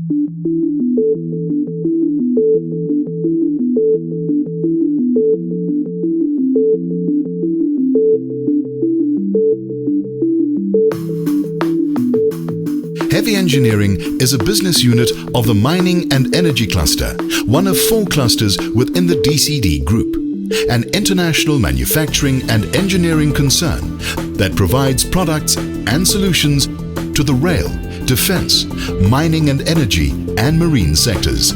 Heavy Engineering is a business unit of the Mining and Energy Cluster, one of 4 clusters within the DCD Group, an international manufacturing and engineering concern that provides products and solutions to the rail, defense, mining and energy, and marine sectors.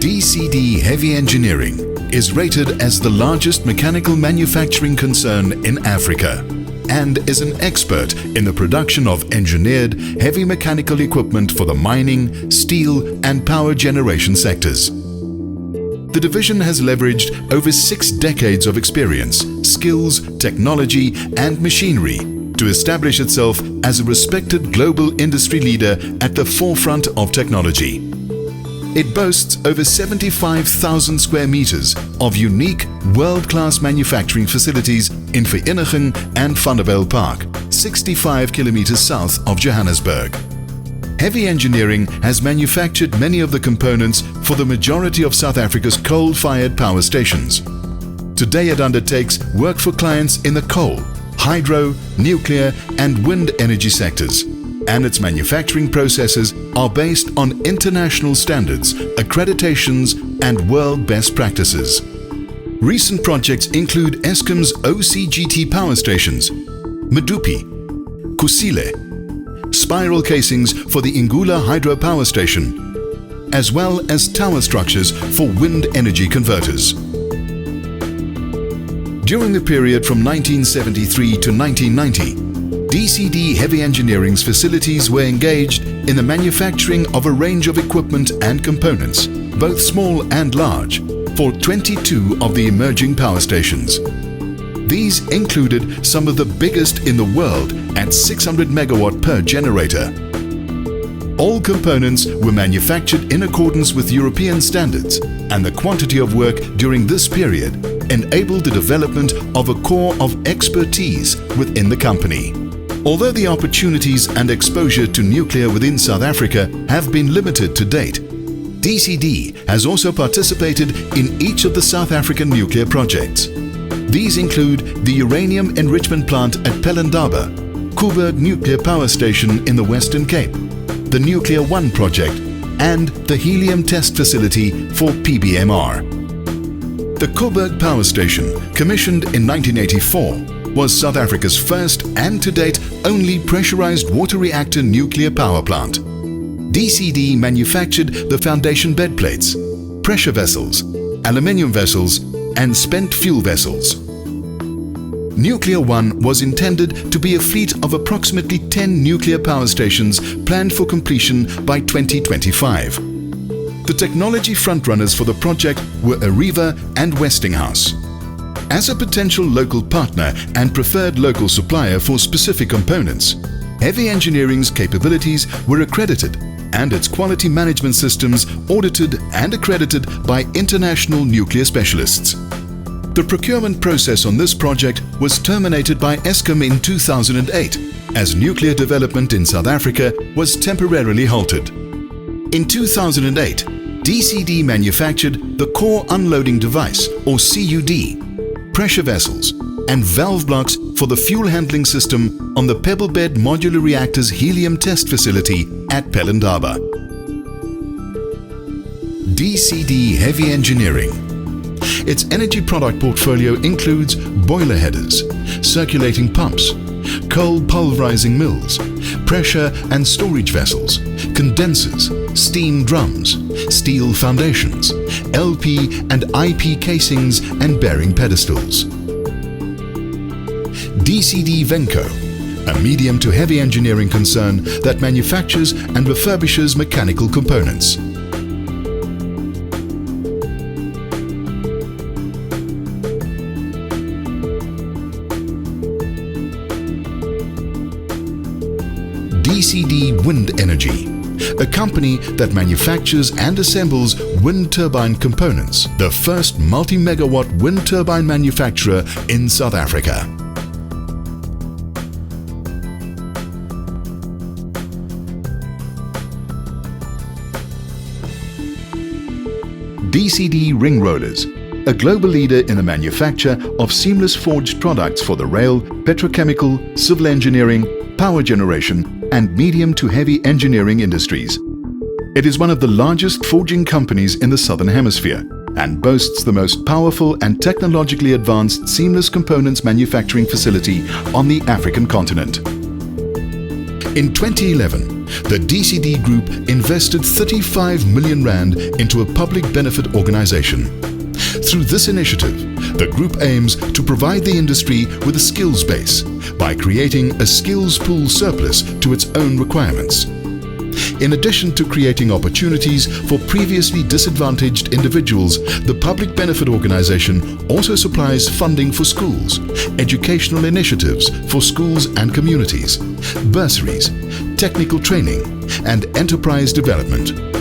DCD Heavy Engineering is rated as the largest mechanical manufacturing concern in Africa and is an expert in the production of engineered heavy mechanical equipment for the mining, steel and power generation sectors. The division has leveraged over 6 decades of experience, skills, technology and machinery to establish itself as a respected global industry leader at the forefront of technology. It boasts over 75,000 square meters of unique world-class manufacturing facilities in Vereeniging and Vanderbijlpark, 65 kilometers south of Johannesburg. Heavy Engineering has manufactured many of the components for the majority of South Africa's coal-fired power stations. Today it undertakes work for clients in the coal, hydro, nuclear and wind energy sectors, and its manufacturing processes are based on international standards, accreditations and world best practices. Recent projects include Eskom's OCGT power stations, Medupi, Kusile, spiral casings for the Ingula hydro power station, as well as tower structures for wind energy converters. During the period from 1973 to 1990, DCD Heavy Engineering's facilities were engaged in the manufacturing of a range of equipment and components, both small and large, for 22 of the emerging power stations. These included some of the biggest in the world at 600 megawatt per generator. All components were manufactured in accordance with European standards, and the quantity of work during this period enabled the development of a core of expertise within the company. Although the opportunities and exposure to nuclear within South Africa have been limited to date, DCD has also participated in each of the South African nuclear projects. These include the uranium enrichment plant at Pelindaba, Koeberg Nuclear Power Station in the Western Cape, the Nuclear One project, and the helium test facility for PBMR. The Koeberg Power Station, commissioned in 1984, was South Africa's first and to date only pressurized water reactor nuclear power plant. DCD manufactured the foundation bed plates, pressure vessels, aluminium vessels and spent fuel vessels. Nuclear One was intended to be a fleet of approximately 10 nuclear power stations planned for completion by 2025. The technology frontrunners for the project were Areva and Westinghouse. As a potential local partner and preferred local supplier for specific components, Heavy Engineering's capabilities were accredited and its quality management systems audited and accredited by international nuclear specialists. The procurement process on this project was terminated by Eskom in 2008 as nuclear development in South Africa was temporarily halted. In 2008, DCD manufactured the Core Unloading Device, or CUD, pressure vessels and valve blocks for the fuel handling system on the Pebblebed Modular Reactor's helium test facility at Pelindaba. DCD Heavy Engineering. Its energy product portfolio includes boiler headers, circulating pumps, coal pulverizing mills, pressure and storage vessels, condensers, steam drums, steel foundations, LP and IP casings and bearing pedestals. DCD Venco, a medium to heavy engineering concern that manufactures and refurbishes mechanical components. DCD Wind Energy, a company that manufactures and assembles wind turbine components, the first multi-megawatt wind turbine manufacturer in South Africa. DCD Ring Rollers, a global leader in the manufacture of seamless forged products for the rail, petrochemical, civil engineering, power generation, and medium to heavy engineering industries. It is one of the largest forging companies in the Southern Hemisphere and boasts the most powerful and technologically advanced seamless components manufacturing facility on the African continent. In 2011, the DCD Group invested 35 million rand into a public benefit organization. Through this initiative, the group aims to provide the industry with a skills base by creating a skills pool surplus to its own requirements. In addition to creating opportunities for previously disadvantaged individuals, the public benefit organization also supplies funding for schools, educational initiatives for schools and communities, bursaries, technical training, and enterprise development.